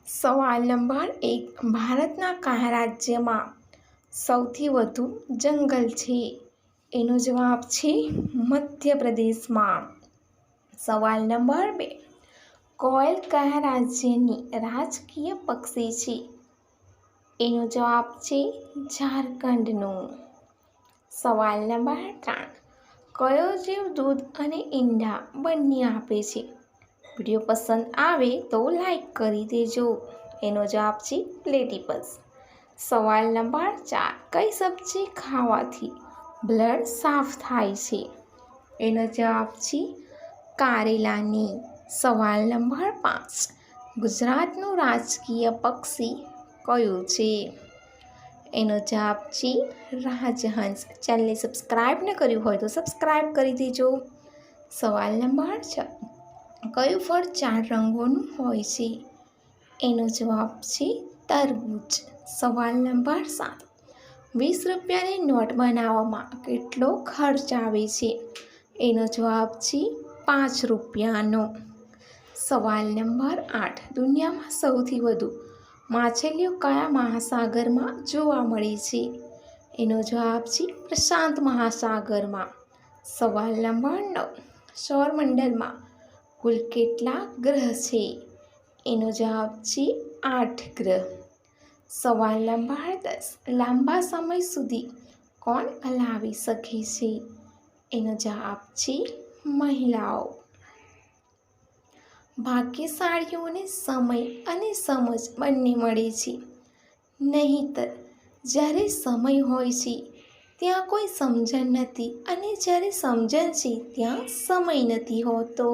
સવાલ નંબર 1. ભારતના કયા રાજ્યમાં સૌથી વધુ જંગલ છે? એનો જવાબ છે મધ્યપ્રદેશમાં. સવાલ નંબર 2. કોયલ કયા રાજ્યની રાજકીય પક્ષી છે? એનો જવાબ છે ઝારખંડનો. સવાલ નંબર 3. કયો જીવ દૂધ અને ઈંડા બંને આપે છે? વિડીયો પસંદ આવે તો લાઈક કરી દેજો. એનો જવાબ છે પ્લેટીપસ. સવાલ નંબર 4. કઈ સબ્જી ખાવાથી બ્લડ સાફ થાય છે? એનો જવાબ છે કારેલાની. સવાલ નંબર 5. ગુજરાતનું રાજકીય પક્ષી કયું છે? એનો જવાબ છે રાજહંસ. ચેનલને સબસ્ક્રાઈબ ન કર્યું હોય તો સબસ્ક્રાઈબ કરી દેજો. સવાલ નંબર 6. કયું ફળ 4 રંગોનું હોય છે? એનો જવાબ છે તરબૂચ. સવાલ નંબર 7. 20 રૂપિયાની નોટ બનાવવામાં કેટલો ખર્ચ આવે છે? એનો જવાબ છે 5 રૂપિયાનો. સવાલ નંબર 8. દુનિયામાં સૌથી વધુ માછલીઓ કયા મહાસાગરમાં જોવા મળે છે? એનો જવાબ છે પ્રશાંત મહાસાગરમાં. સવાલ નંબર 9. સૌરમંડળમાં કુલ કેટલા ગ્રહ છે? એનો જવાબ છે 8 ગ્રહ. સવાલ નંબર 10. લાંબા સમય સુધી કોણ હલાવી શકે છે? એનો જવાબ છે મહિલાઓ. ભાગ્યશાળીઓને સમય અને સમજ બંને મળે છે, નહીંતર જ્યારે સમય હોય છે ત્યાં કોઈ સમજણ નથી અને જ્યારે સમજણ છે ત્યાં સમય નથી હોતો.